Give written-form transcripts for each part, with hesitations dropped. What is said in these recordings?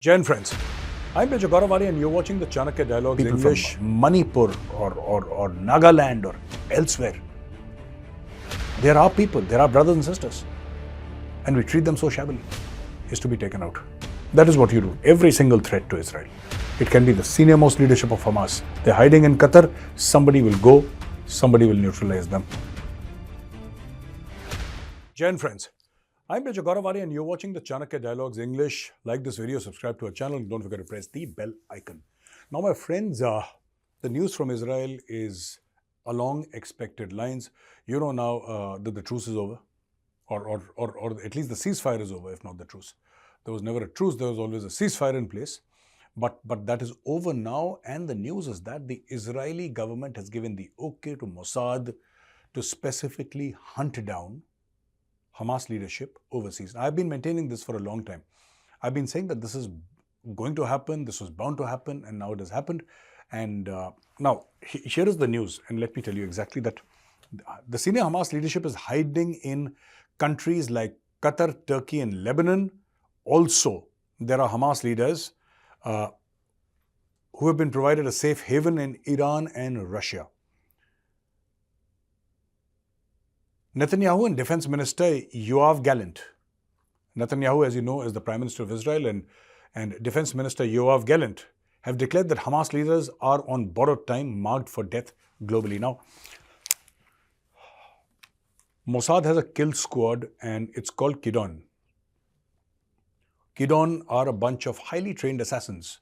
Jain friends, I'm Major Gaurav Arya and you're watching the CHANAKYA Dialogues English. From Manipur or Nagaland or elsewhere. There are people, there are brothers and sisters. And we treat them so shabbily. Is to be taken out. That is what you do. Every single threat to Israel. It can be the senior most leadership of Hamas. They're hiding in Qatar. Somebody will go. Somebody will neutralize them. Jain friends, I'm Major Gaurav Arya and you're watching the CHANAKYA Dialogues English. Like this video, subscribe to our channel and don't forget to press the bell icon. Now my friends, the news from Israel is along expected lines. You know now that the truce is over. Or at least the ceasefire is over, if not the truce. There was never a truce, there was always a ceasefire in place. But that is over now, and the news is that the Israeli government has given the okay to Mossad to specifically hunt down Hamas leadership overseas. I've been maintaining this for a long time. I've been saying that this is going to happen, this was bound to happen, and now it has happened. And now, here is the news, and let me tell you exactly that the senior Hamas leadership is hiding in countries like Qatar, Turkey, and Lebanon. Also, there are Hamas leaders who have been provided a safe haven in Iran and Russia. Netanyahu and Defense Minister Yoav Gallant. Netanyahu, as you know, is the Prime Minister of Israel, and Defense Minister Yoav Gallant have declared that Hamas leaders are on borrowed time, marked for death globally. Now, Mossad has a kill squad and it's called Kidon. Kidon are a bunch of highly trained assassins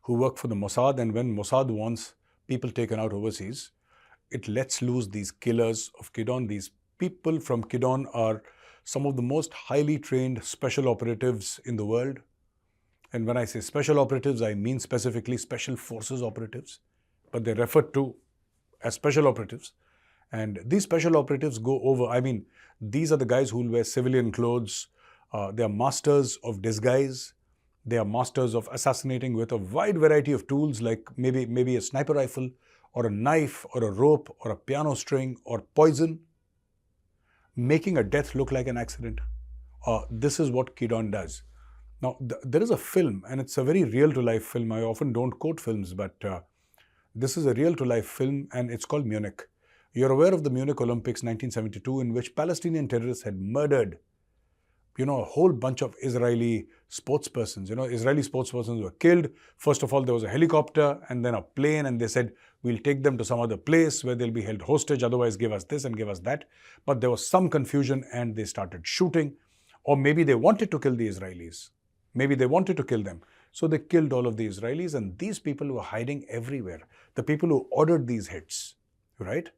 who work for the Mossad, and when Mossad wants people taken out overseas, it lets loose these killers of Kidon. These people from Kidon are some of the most highly trained special operatives in the world. And when I say special operatives, I mean specifically special forces operatives, but they're referred to as special operatives. And these special operatives go over, these are the guys who will wear civilian clothes. They are masters of disguise. They are masters of assassinating with a wide variety of tools, like maybe a sniper rifle or a knife or a rope or a piano string or poison, making a death look like an accident. This is what Kidon does. Now, there is a film, and it's a very real-to-life film. I often don't quote films, but this is a real-to-life film, and it's called Munich. You're aware of the Munich Olympics 1972, in which Palestinian terrorists had murdered, a whole bunch of Israeli sportspersons. Israeli sportspersons were killed. First of all, there was a helicopter and then a plane, and they said, we'll take them to some other place where they'll be held hostage, otherwise give us this and give us that. But there was some confusion and they started shooting. Or maybe they wanted to kill the Israelis. Maybe they wanted to kill them. So they killed all of the Israelis, and these people were hiding everywhere. The people who ordered these hits, right?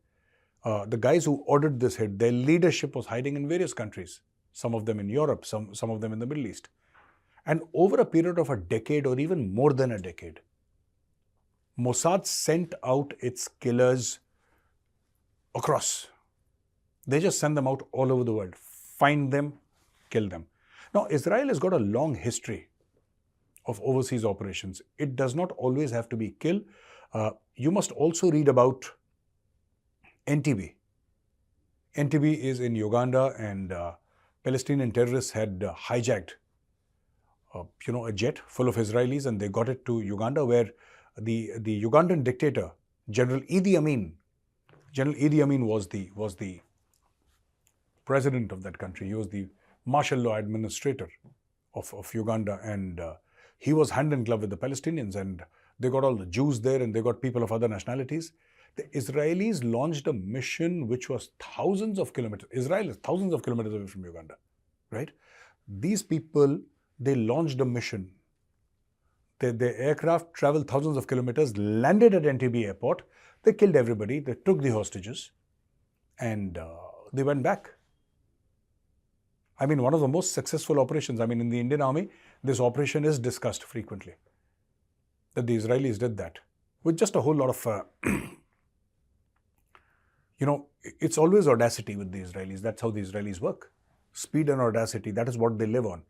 The guys who ordered this hit, their leadership was hiding in various countries. Some of them in Europe, some of them in the Middle East. And over a period of a decade or even more than a decade, Mossad sent out its killers across. They just send them out all over the world. Find them, kill them. Now, Israel has got a long history of overseas operations. It does not always have to be kill. You must also read about NTB. NTB is in Uganda, and Palestinian terrorists had hijacked a jet full of Israelis, and they got it to Uganda, where the Ugandan dictator, General Idi Amin was the president of that country. He was the martial law administrator of Uganda, and he was hand in glove with the Palestinians, and they got all the Jews there, and they got people of other nationalities. The Israelis launched a mission which was thousands of kilometers. Israel is thousands of kilometers away from Uganda, right? These people, they launched a mission. Their aircraft traveled thousands of kilometers, landed at NTB airport. They killed everybody. They took the hostages, and they went back. One of the most successful operations. In the Indian Army, this operation is discussed frequently, that the Israelis did that with just a whole lot of it's always audacity with the Israelis. That's how the Israelis work. Speed and audacity, that is what they live on.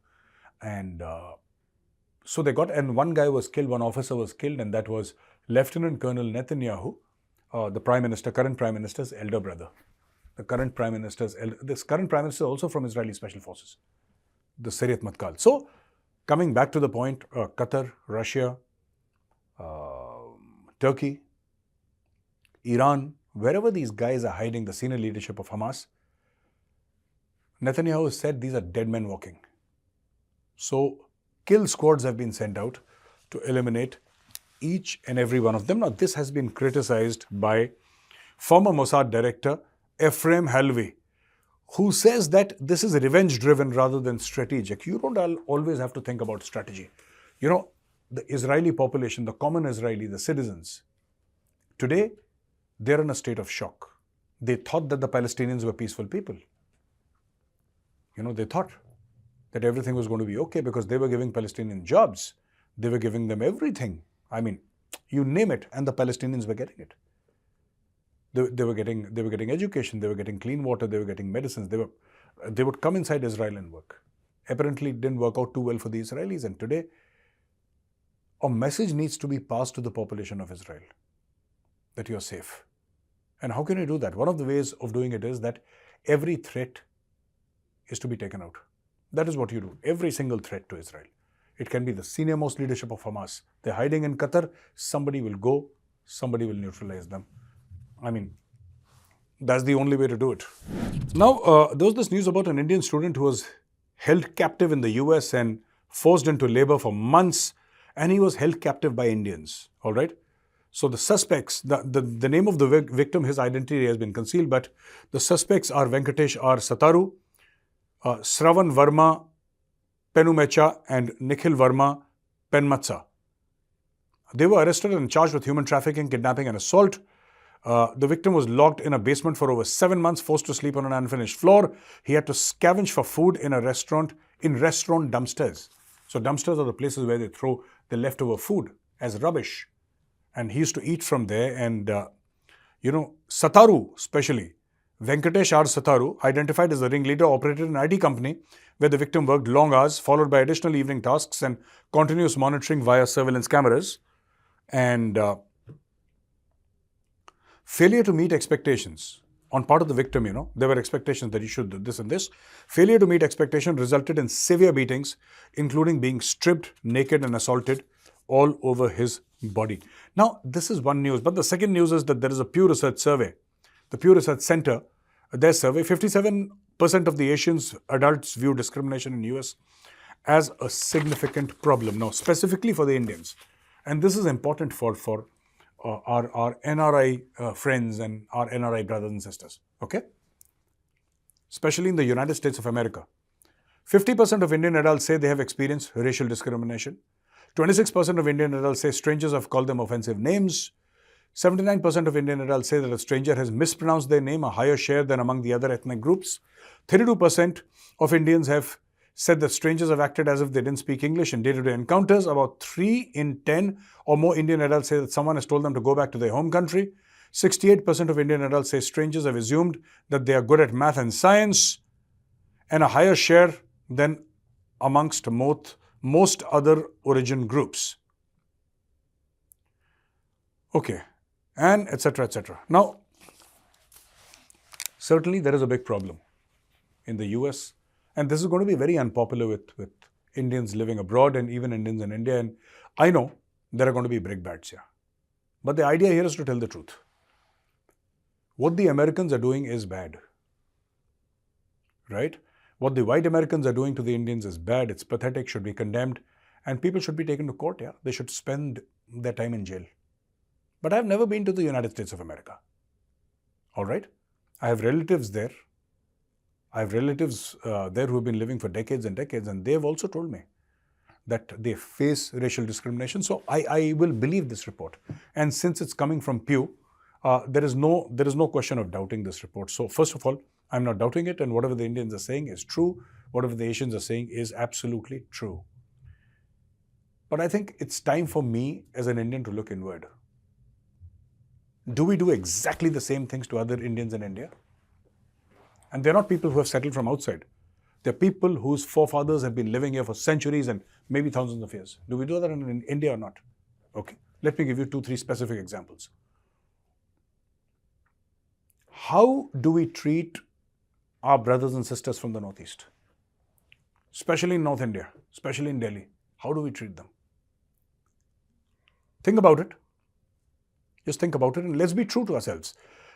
And so they got, and one guy was killed, one officer was killed, and that was Lieutenant Colonel Netanyahu, the current Prime Minister's elder brother. This current Prime Minister is also from Israeli Special Forces, the Sayeret Matkal. So Coming back to the point, Qatar, Russia, Turkey, Iran, wherever these guys are hiding, the senior leadership of Hamas, Netanyahu said these are dead men walking. So kill squads have been sent out to eliminate each and every one of them. Now, this has been criticized by former Mossad director Ephraim Halvi, who says that this is revenge-driven rather than strategic. You don't always have to think about strategy. You know, the Israeli population, the common Israeli, the citizens, today, they're in a state of shock. They thought that the Palestinians were peaceful people. You know, they thought that everything was going to be okay because they were giving Palestinian jobs. They were giving them everything. I mean, you name it, and the Palestinians were getting it. They were getting education, they were getting clean water, they were getting medicines. They would come inside Israel and work. Apparently, it didn't work out too well for the Israelis. And today, a message needs to be passed to the population of Israel that you're safe. And how can you do that? One of the ways of doing it is that every threat is to be taken out. That is what you do. Every single threat to Israel. It can be the senior most leadership of Hamas. They're hiding in Qatar. Somebody will go. Somebody will neutralize them. I mean, that's the only way to do it. Now, there was this news about an Indian student who was held captive in the US and forced into labor for months, and he was held captive by Indians. All right. So the suspects, the name of the victim, his identity has been concealed, but the suspects are Venkatesh R. Sataru, Sravan Verma Penumecha, and Nikhil Verma Penmatsa. They were arrested and charged with human trafficking, kidnapping, and assault. The victim was locked in a basement for over 7 months, forced to sleep on an unfinished floor. He had to scavenge for food in restaurant dumpsters. So dumpsters are the places where they throw the leftover food as rubbish. And he used to eat from there. And, Sataru, especially, Venkatesh R. Sataru, identified as the ringleader, operated an IT company where the victim worked long hours, followed by additional evening tasks and continuous monitoring via surveillance cameras. And failure to meet expectations on part of the victim, there were expectations that he should do this and this. Failure to meet expectation resulted in severe beatings, including being stripped naked and assaulted all over his body. Now, this is one news, but the second news is that there is a Pew Research survey. The Pew Research Center, their survey, 57% of the Asians adults view discrimination in US as a significant problem. Now, specifically for the Indians, and this is important for our NRI friends and our NRI brothers and sisters, okay? Especially in the United States of America. 50% of Indian adults say they have experienced racial discrimination. 26% of Indian adults say strangers have called them offensive names. 79% of Indian adults say that a stranger has mispronounced their name, a higher share than among the other ethnic groups. 32% of Indians have said that strangers have acted as if they didn't speak English in day-to-day encounters. About 3 in 10 or more Indian adults say that someone has told them to go back to their home country. 68% of Indian adults say strangers have assumed that they are good at math and science, and a higher share than amongst most other origin groups. Okay, and etc., etc. Now, certainly there is a big problem in the US, and this is going to be very unpopular with Indians living abroad and even Indians in India. And I know there are going to be brickbats here. But the idea here is to tell the truth. What the Americans are doing is bad. Right? What the white Americans are doing to the Indians is bad. It's pathetic, should be condemned. And people should be taken to court, yeah. They should spend their time in jail. But I've never been to the United States of America. All right? I have relatives there. I have relatives there who have been living for decades and decades, and they've also told me that they face racial discrimination. So I will believe this report. And since it's coming from Pew, there is no question of doubting this report. So first of all, I'm not doubting it, and whatever the Indians are saying is true. Whatever the Asians are saying is absolutely true. But I think it's time for me as an Indian to look inward. Do we do exactly the same things to other Indians in India? And they're not people who have settled from outside. They're people whose forefathers have been living here for centuries and maybe thousands of years. Do we do that in India or not? Okay. Let me give you 2-3 specific examples. How do we treat our brothers and sisters from the Northeast? Especially in North India, especially in Delhi. How do we treat them? Think about it. Just think about it and let's be true to ourselves.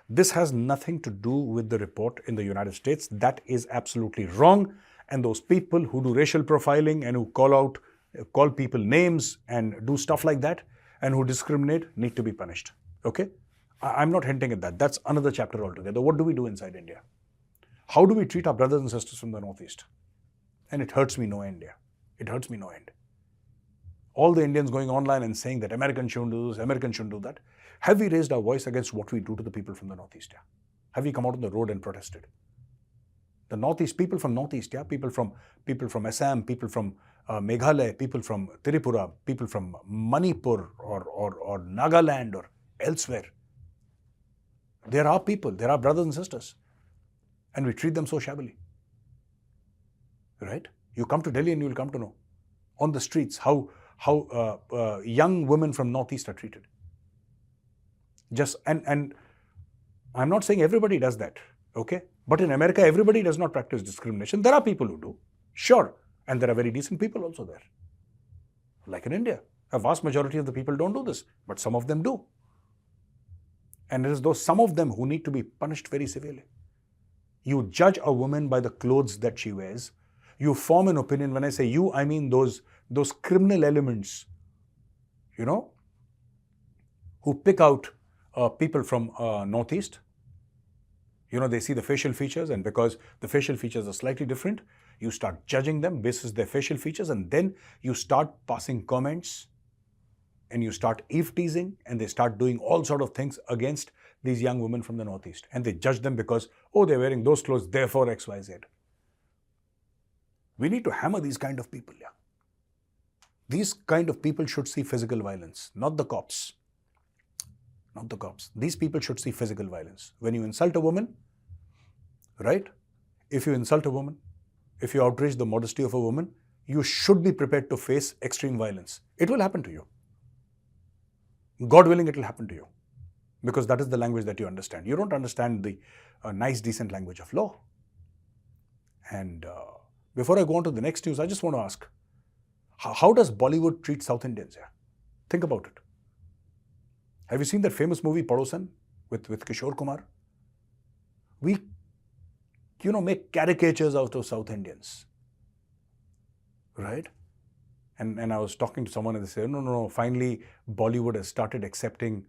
This has nothing to do with the report in the United States. That is absolutely wrong. And those people who do racial profiling and who call people names and do stuff like that and who discriminate need to be punished. Okay? I'm not hinting at that. That's another chapter altogether. What do we do inside India? How do we treat our brothers and sisters from the Northeast? And it hurts me no end. It hurts me no end. All the Indians going online and saying that Americans shouldn't do this, Americans shouldn't do that. Have we raised our voice against what we do to the people from the Northeast? Yeah? Have we come out on the road and protested? The Northeast, people from Northeast, yeah, people from Assam, people from Meghalaya, people from Tripura, people from Manipur or Nagaland or elsewhere. There are people, there are brothers and sisters, and we treat them so shabbily. Right? You come to Delhi and you will come to know on the streets how young women from Northeast are treated. And I'm not saying everybody does that, okay? But in America, everybody does not practice discrimination. There are people who do, sure. And there are very decent people also there. Like in India, a vast majority of the people don't do this, but some of them do. And it is those some of them who need to be punished very severely. You judge a woman by the clothes that she wears. You form an opinion. When I say you, I mean those criminal elements, you know, who pick out people from Northeast. You know, they see the facial features, and because the facial features are slightly different, you start judging them based on their facial features, and then you start passing comments and you start eve-teasing, and they start doing all sort of things against these young women from the Northeast. And they judge them because, oh, they're wearing those clothes, therefore X, Y, Z. We need to hammer these kind of people, yeah. These kind of people should see physical violence, not the cops. Not the cops. These people should see physical violence. When you insult a woman, right? If you insult a woman, if you outrage the modesty of a woman, you should be prepared to face extreme violence. It will happen to you. God willing, it will happen to you. Because that is the language that you understand. You don't understand the nice, decent language of law. And before I go on to the next news, I just want to ask, how does Bollywood treat South Indians here? Think about it. Have you seen that famous movie Padosan with Kishore Kumar? We, make caricatures out of South Indians, right? And I was talking to someone and they said, no, finally Bollywood has started accepting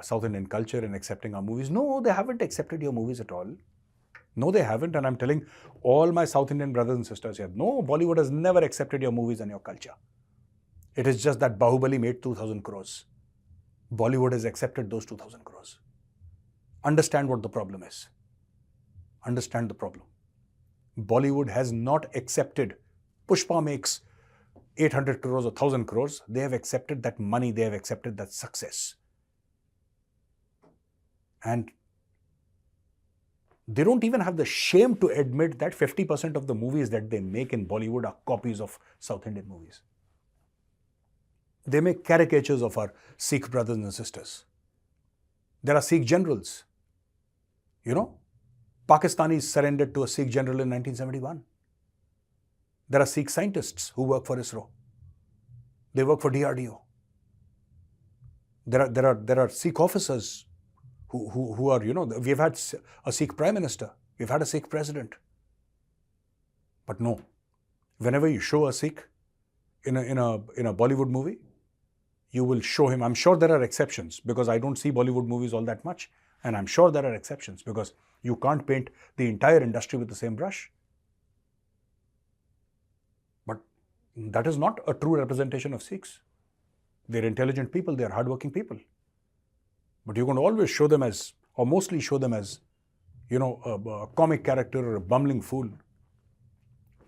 South Indian culture and accepting our movies. No, they haven't accepted your movies at all. No, they haven't. And I'm telling all my South Indian brothers and sisters here, no, Bollywood has never accepted your movies and your culture. It is just that Bahubali made 2,000 crores. Bollywood has accepted those 2,000 crores. Understand what the problem is. Understand the problem. Bollywood has not accepted. Pushpa makes 800 crores or 1,000 crores. They have accepted that money. They have accepted that success. And they don't even have the shame to admit that 50% of the movies that they make in Bollywood are copies of South Indian movies. They make caricatures of our Sikh brothers and sisters. There are Sikh generals. Pakistanis surrendered to a Sikh general in 1971. There are Sikh scientists who work for ISRO. They work for DRDO. There are Sikh officers who are, we've had a Sikh prime minister. We've had a Sikh president. But no, whenever you show a Sikh in a Bollywood movie, you will show him. I'm sure there are exceptions because I don't see Bollywood movies all that much. And I'm sure there are exceptions because you can't paint the entire industry with the same brush. But that is not a true representation of Sikhs. They're intelligent people. They're hardworking people. But you're going to always show them as, or mostly show them as, a comic character or a bumbling fool.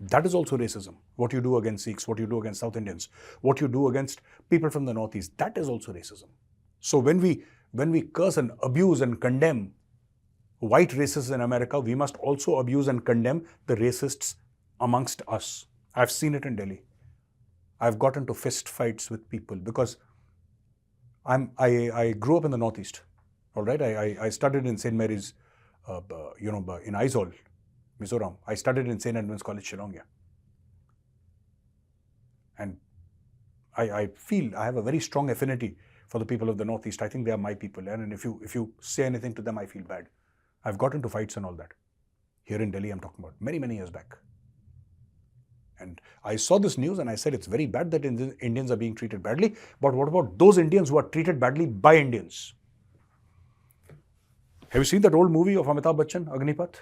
That is also racism. What you do against Sikhs, what you do against South Indians, what you do against people from the Northeast, that is also racism. So when we curse and abuse and condemn white racists in America, we must also abuse and condemn the racists amongst us. I've seen it in Delhi. I've got into fist fights with people because I grew up in the Northeast. All right, I studied in St. Mary's, in Aizawl, Mizoram. I studied in St. Edmund's College, Shillong. And I feel I have a very strong affinity for the people of the Northeast. I think they are my people. And if you say anything to them, I feel bad. I've got into fights and all that. Here in Delhi, I'm talking about many, many years back. And I saw this news and I said, it's very bad that Indians are being treated badly. But what about those Indians who are treated badly by Indians? Have you seen that old movie of Amitabh Bachchan, Agnipath?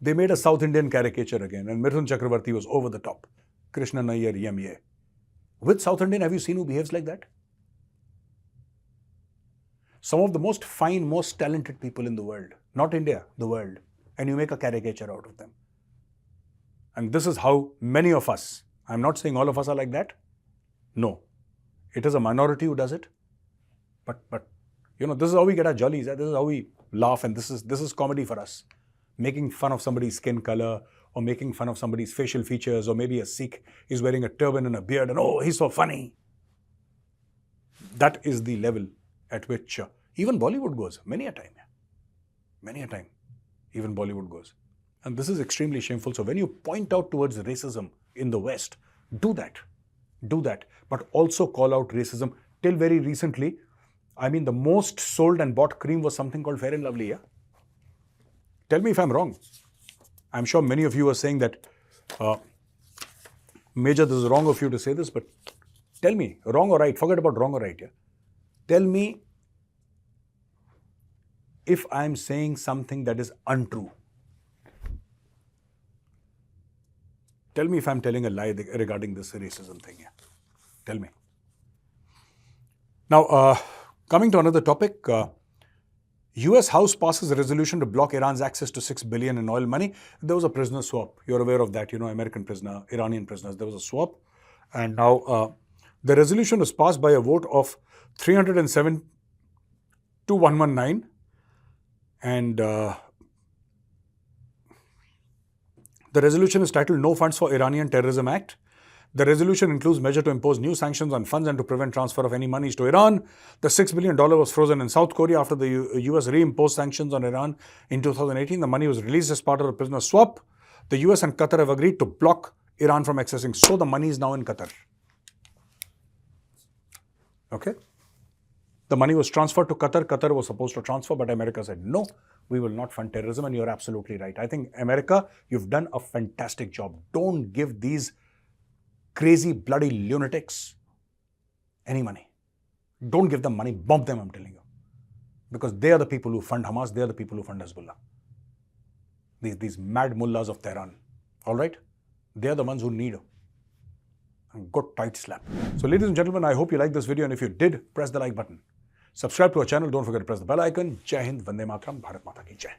They made a South Indian caricature again, and Mithun Chakravarti was over the top. Krishna Nayyar, yem. Which South Indian have you seen who behaves like that? Some of the most fine, most talented people in the world, not India, the world, and you make a caricature out of them. And this is how many of us, I'm not saying all of us are like that. No. It is a minority who does it. But you know, this is how we get our jollies. This is how we laugh, and this is comedy for us. Making fun of somebody's skin color, or making fun of somebody's facial features, or maybe a Sikh is wearing a turban and a beard, and oh, he's so funny. That is the level at which even Bollywood goes, many a time. Many a time, even Bollywood goes. And this is extremely shameful. So when you point out towards racism in the West, do that. Do that. But also call out racism. Till very recently, I mean, the most sold and bought cream was something called Fair and Lovely, yeah? Tell me if I'm wrong. I'm sure many of you are saying that, Major, this is wrong of you to say this, but tell me, wrong or right, forget about wrong or right, yeah? Tell me if I'm saying something that is untrue. Tell me if I'm telling a lie regarding this racism thing, yeah? Tell me. Now, coming to another topic, US House passes a resolution to block Iran's access to $6 billion in oil money. There was a prisoner swap. You're aware of that, you know, American prisoner, Iranian prisoners. There was a swap. And now the resolution was passed by a vote of 307 to 119. And the resolution is titled No Funds for Iranian Terrorism Act. The resolution includes measure to impose new sanctions on funds and to prevent transfer of any monies to Iran. The $6 billion was frozen in South Korea after the US reimposed sanctions on Iran in 2018. The money was released as part of the prisoner swap. The US and Qatar have agreed to block Iran from accessing. So the money is now in Qatar. Okay? The money was transferred to Qatar. Qatar was supposed to transfer, but America said, no, we will not fund terrorism. And you're absolutely right. I think, America, you've done a fantastic job. Don't give these crazy, bloody lunatics any money. Don't give them money. Bomb them, I'm telling you. Because they are the people who fund Hamas. They are the people who fund Hezbollah. These mad mullahs of Tehran. All right? They are the ones who need a good tight slap. So, ladies and gentlemen, I hope you liked this video. And if you did, press the like button. Subscribe to our channel. Don't forget to press the bell icon. Jai Hind, Vande Mataram, Bharat Mata Ki Jai.